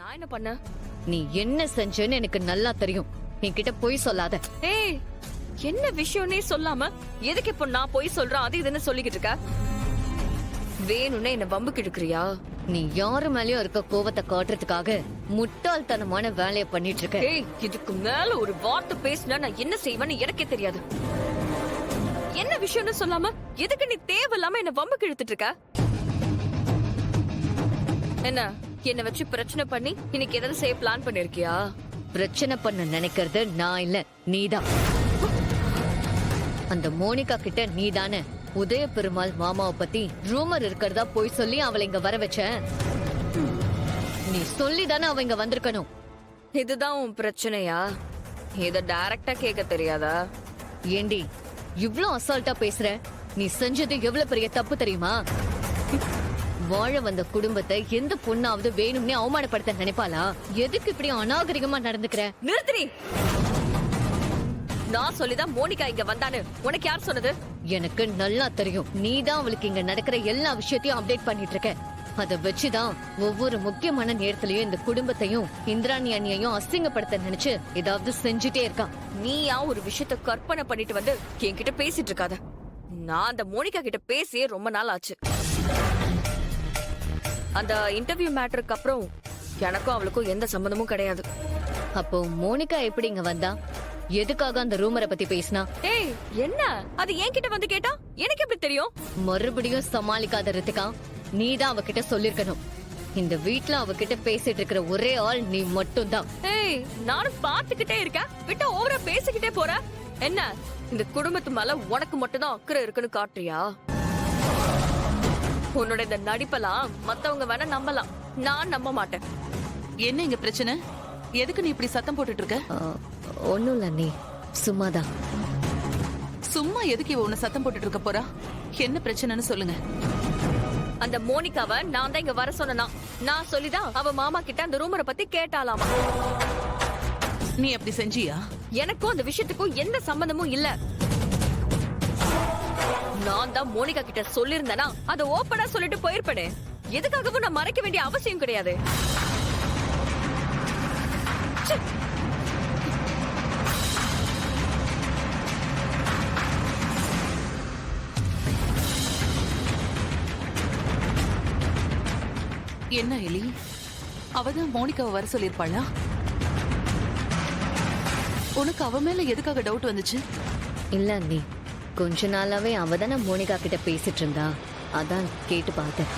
நான் என்ன பண்ண? நீ என்ன செஞ்சேன்னு எனக்கு நல்லா தெரியும். என்கிட்ட பொய் சொல்லாத. ஏய், என்ன விஷயம்னே சொல்லாம எதுக்கு இப்போ நான் போய் சொல்றேன் அது இதுன்னு சொல்லிக்கிட்டு இருக்க? வேணும்னே என்ன வம்புக்கு இழுக்கிறியா? நீ யாரு மேலயும் இருக்க கோவத்தை காட்டுறதுக்காக முட்டாள்தனமான வேலைய பண்ணிட்டு இருக்க. ஏய், இதுக்கு மேல ஒரு வார்த்தை பேசினா நான் என்ன செய்வேன்னு எனக்கே தெரியாது. என்ன விஷயம்னு சொல்லாம எதுக்கு நீ தேவையில்லாம என்ன வம்புக்கு இழுத்துட்டு இருக்க? என்ன வச்சு பிரச்சனை பண்ணி இன்னைக்கு ஏதாவது செய்ய பிளான் பண்ணிருக்கியா? பிரச்சனை பண்ண நினைக்கிறது நான் இல்ல, நீதான். அந்த மோனிகா கிட்ட நீதானே உதய பெருமாள் மாமாவை பத்தி ரூமர் இருக்கிறதா போய் சொல்லி அவளை இங்க வர வச்ச. நீ சொல்லிதானே அவ இங்க வந்திருக்கணும். இதுதான் உன் பிரச்சனையா? இத டைரக்டா கேட்க தெரியாதா? ஏண்டி இவ்ளோ அசால்ட்டா பேசுற? நீ செஞ்சது எவ்வளவு பெரிய தப்பு தெரியுமா? வாழ வந்த குடும்பத்தை எந்த பொண்ணாவது வேணும்னே அவமானப்படுத்த நினைப்பாளா? எதுக்கு இப்படி அநாகரிகமா நடந்துக்கிற? நிறுத்தி! நான் சொல்லிதான் மோனிகா இங்க வந்தானு உனக்கு யார் சொன்னது? எனக்கு நல்லா தெரியும். நீதான் அவளுக்கு இங்க நடக்கிற எல்லா விஷயத்தையும் அப்டேட் பண்ணிட்டு இருக்க. அத வச்சுதான் ஒவ்வொரு முக்கியமான நேரத்திலயும் இந்த குடும்பத்தையும் இந்திராணி அண்ணியையும் அசிங்கப்படுத்த நினைச்சு ஏதாவது செஞ்சுட்டே இருக்கா. நீயா ஒரு விஷயத்த கற்பனை பண்ணிட்டு வந்து என்கிட்ட பேசிட்டு இருக்காத. நான் அந்த மோனிகா கிட்ட பேசியே ரொம்ப நாள் ஆச்சு. அந்த இன்டர்வியூ மேட்டருக்கு அப்புறம் எனக்கும் அவளுக்கும் எந்த சம்பந்தமும் கிடையாது. அப்போ மோனிகா எப்படி இங்க வந்தா? எதுக்காக அந்த ரூமரை பத்தி பேசினா? ஏய், என்ன அது என்கிட்ட வந்து கேட்டா எனக்கு எப்படி தெரியும்? மறுபடியும் சமாளிக்காத ரித்திகா, நீதான் அவகிட்ட சொல்லிருக்கணும். இந்த வீட்ல அவகிட்ட பேசிட்டு இருக்கிற ஒரே ஆள் நீ மட்டும் தான். ஏய், நானும் பாத்துக்கிட்டே இருக்கேன், விட்டா ஓவரா பேசிக்கிட்டே போற. என்ன இந்த குடும்பத்து மேல உனக்கு மட்டும் தான் அக்கறை இருக்குன்னு காட்டுறியா? உன்னோட இந்த நடிப்பெல்லாம் மத்தவங்க வேணா நம்பலாம், நான் நம்ப மாட்டேன். என்ன இங்க பிரச்சனை? எதுக்கு நீ இப்படி சத்தம் போட்டுட்டு இருக்க? ஒண்ணும் இல்ல, நீ சும்மாதான். சும்மா எதுக்கு இவ உன்னை சத்தம் போட்டுட்டு இருக்க போறா? என்ன பிரச்சனைன்னு சொல்லுங்க. அந்த மோனிகாவை நான் தான் இங்க வர சொன்னா, நான் சொல்லிதான் அவ மாமா கிட்ட அந்த ரூமரை பத்தி கேட்டாலாமா. நீ அப்படி செஞ்சியா? எனக்கும் அந்த விஷயத்துக்கும் எந்த சம்பந்தமும் இல்ல. நான் தான் மோனிகா கிட்ட சொல்லிருந்தேனா அதை ஓப்பனா சொல்லிட்டு போயிருப்பேனே. எதுக்காகவும் நான் மறைக்க வேண்டிய அவசியம் கிடையாது. என்ன எலி, அவதான் மோனிகாவை வர சொல்லிருப்பாளா? உனக்கு அவ மேல எதுக்காக டவுட் வந்துச்சு? இல்ல நீ கொஞ்ச நாளாவே அவதானே மோனிகா கிட்ட பேசிட்டு இருந்தா, அதான் கேட்டு பார்த்தேன்.